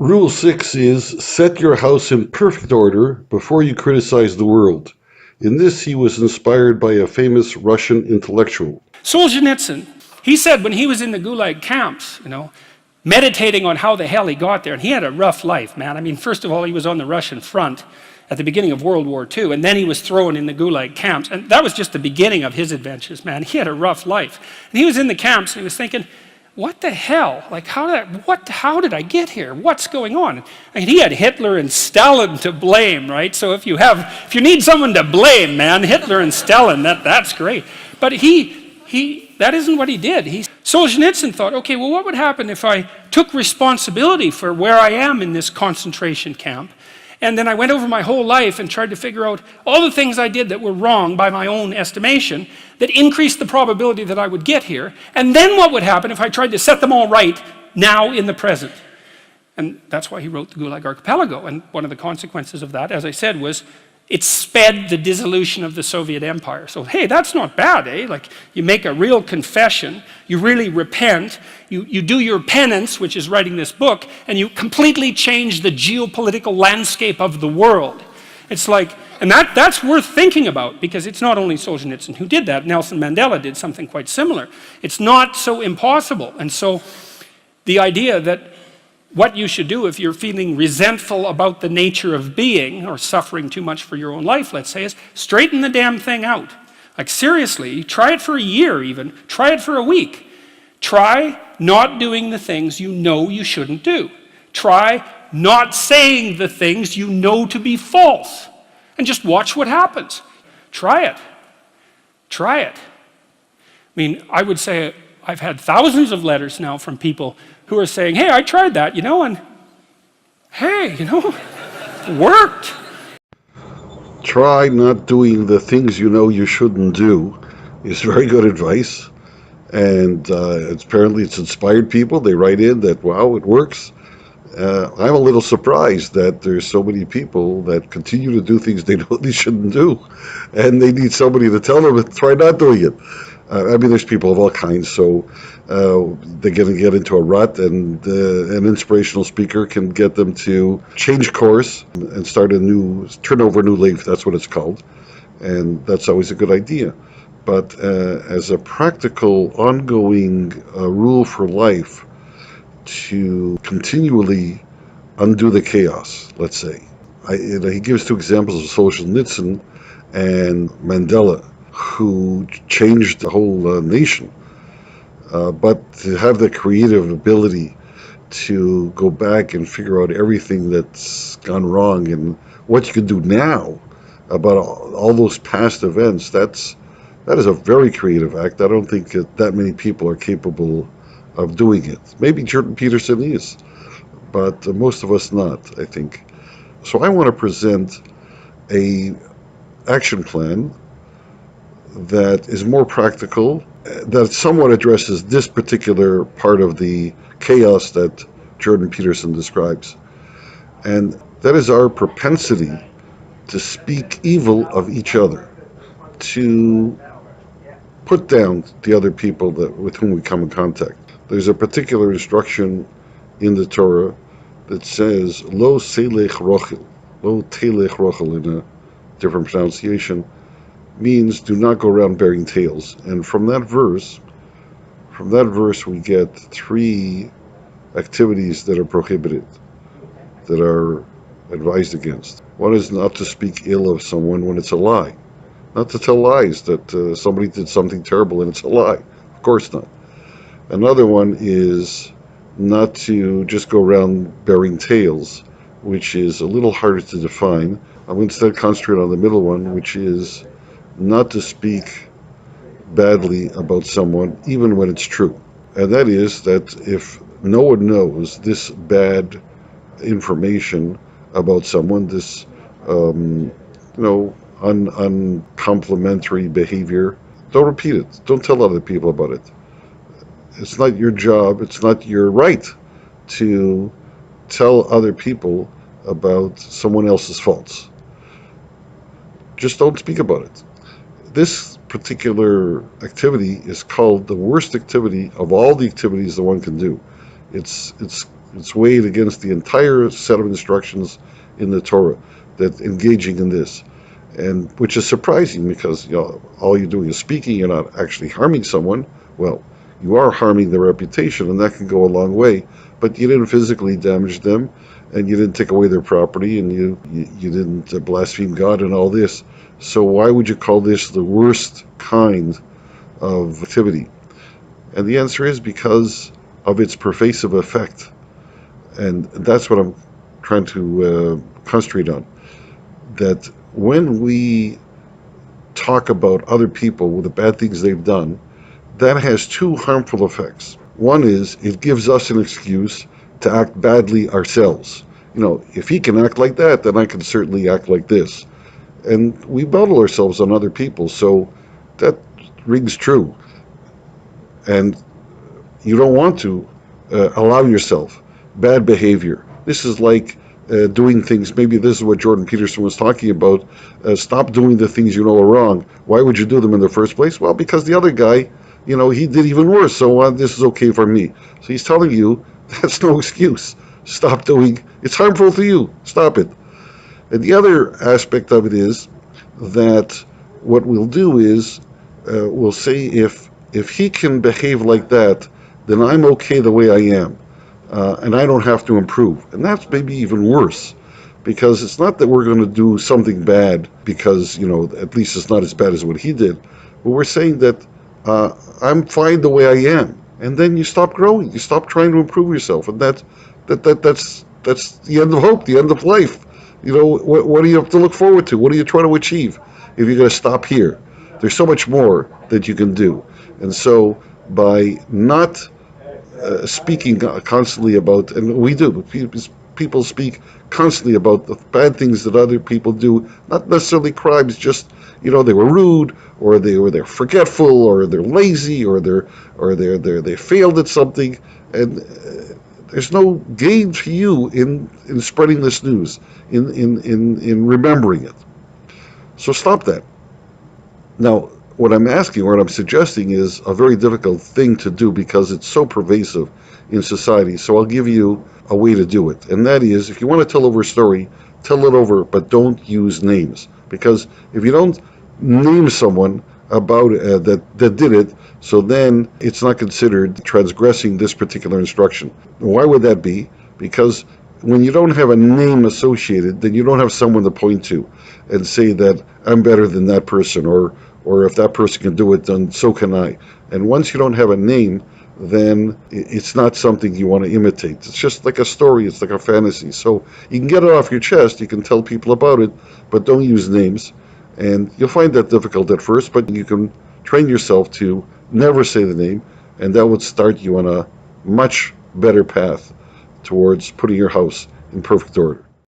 Rule 6 is set your house in perfect order before you criticize the world. In this, he was inspired by a famous Russian intellectual. Solzhenitsyn, he said when he was in the Gulag camps, meditating on how the hell he got there, and he had a rough life, man. I mean, first of all, he was on the Russian front at the beginning of World War II, and then he was thrown in the Gulag camps, and that was just the beginning of his adventures, man. He had a rough life. And he was in the camps, and he was thinking, what the hell? Like, how did I get here? What's going on? I mean, he had Hitler and Stalin to blame, right? So if you need someone to blame, man, Hitler and Stalin, that's great. But that isn't what he did. Solzhenitsyn thought, okay, well, what would happen if I took responsibility for where I am in this concentration camp, and then I went over my whole life and tried to figure out all the things I did that were wrong by my own estimation that increased the probability that I would get here, and then what would happen if I tried to set them all right now in the present? And that's why he wrote the Gulag Archipelago, and one of the consequences of that, as I said, was it sped the dissolution of the Soviet Empire. So, hey, that's not bad, eh? Like, you make a real confession, you really repent, you do your penance, which is writing this book, and you completely change the geopolitical landscape of the world. It's like, and that's worth thinking about, because it's not only Solzhenitsyn who did that. Nelson Mandela did something quite similar. It's not so impossible. And so the idea that what you should do if you're feeling resentful about the nature of being, or suffering too much for your own life, let's say, is straighten the damn thing out. Like, seriously, try it for a year even, try it for a week. Try not doing the things you know you shouldn't do. Try not saying the things you know to be false, and just watch what happens. Try it. Try it. I mean, I would say I've had thousands of letters now from people who are saying, hey, I tried that, and hey, it worked. Try not doing the things you know you shouldn't do is very good advice. And apparently it's inspired people. They write in that, wow, it works. I'm a little surprised that there's so many people that continue to do things they know they shouldn't do. And they need somebody to tell them, try not doing it. There's people of all kinds, so they're going to get into a rut, and an inspirational speaker can get them to change course and turn over a new leaf. That's what it's called, and that's always a good idea. But as a practical, ongoing rule for life, to continually undo the chaos, let's say. He gives two examples of Solzhenitsyn and Mandela, who changed the whole nation. But to have the creative ability to go back and figure out everything that's gone wrong and what you can do now about all those past events, that is a very creative act. I don't think that many people are capable of doing it. Maybe Jordan Peterson is, but most of us not, I think. So I want to present a action plan that is more practical, that somewhat addresses this particular part of the chaos that Jordan Peterson describes. And that is our propensity to speak evil of each other, to put down the other people with whom we come in contact. There's a particular instruction in the Torah that says, Lo selech rochel, Lo telech rochel, in a different pronunciation, means do not go around bearing tales. And from that verse we get three activities that are prohibited, that are advised against. One is not to speak ill of someone when it's a lie. Not to tell lies that somebody did something terrible and it's a lie. Of course not. Another one is not to just go around bearing tales, which is a little harder to define. I'm instead concentrate on the middle one, which is not to speak badly about someone, even when it's true. And that is that if no one knows this bad information about someone, this uncomplimentary behavior, don't repeat it. Don't tell other people about it. It's not your job, it's not your right to tell other people about someone else's faults. Just don't speak about it. This particular activity is called the worst activity of all the activities that one can do. It's It's weighed against the entire set of instructions in the Torah that engaging in this, and which is surprising because all you're doing is speaking. You're not actually harming someone. Well, you are harming their reputation, and that can go a long way. But you didn't physically damage them, and you didn't take away their property, and you didn't blaspheme God and all this. So why would you call this the worst kind of activity? And the answer is because of its pervasive effect. And that's what I'm trying to concentrate on. That when we talk about other people with the bad things they've done, that has two harmful effects. One is it gives us an excuse to act badly ourselves. If he can act like that, then I can certainly act like this. And we model ourselves on other people, so that rings true. And you don't want to allow yourself bad behavior. This is like doing things. Maybe this is what Jordan Peterson was talking about. Stop doing the things you know are wrong. Why would you do them in the first place? Well, because the other guy, he did even worse. So this is okay for me. So he's telling you that's no excuse. Stop doing. It's harmful to you. Stop it. And the other aspect of it is that what we'll do is we'll say if he can behave like that, then I'm okay the way I am. And I don't have to improve. And that's maybe even worse, because it's not that we're going to do something bad because, at least it's not as bad as what he did. But we're saying that I'm fine the way I am. And then you stop growing. You stop trying to improve yourself. And that's the end of hope, the end of life. What do you have to look forward to? What are you trying to achieve if you're going to stop here? There's so much more that you can do. And so by not speaking constantly about, and we do, people speak constantly about the bad things that other people do, not necessarily crimes, just they were rude, or they're forgetful, or they're lazy, or they failed at something, and there's no gain to you in spreading this news, in remembering it. So stop that. Now, what I'm asking, or what I'm suggesting, is a very difficult thing to do because it's so pervasive in society. So I'll give you a way to do it. And that is, if you want to tell over a story, tell it over, but don't use names. Because if you don't name someone about that did it, so then it's not considered transgressing this particular instruction. Why would that be? Because when you don't have a name associated, then you don't have someone to point to and say that I'm better than that person, or if that person can do it, then so can I. And once you don't have a name, then it's not something you want to imitate. It's just like a story. It's like a fantasy. So you can get it off your chest. You can tell people about it, but don't use names. And you'll find that difficult at first, but you can train yourself to never say the name, and that would start you on a much better path towards putting your house in perfect order.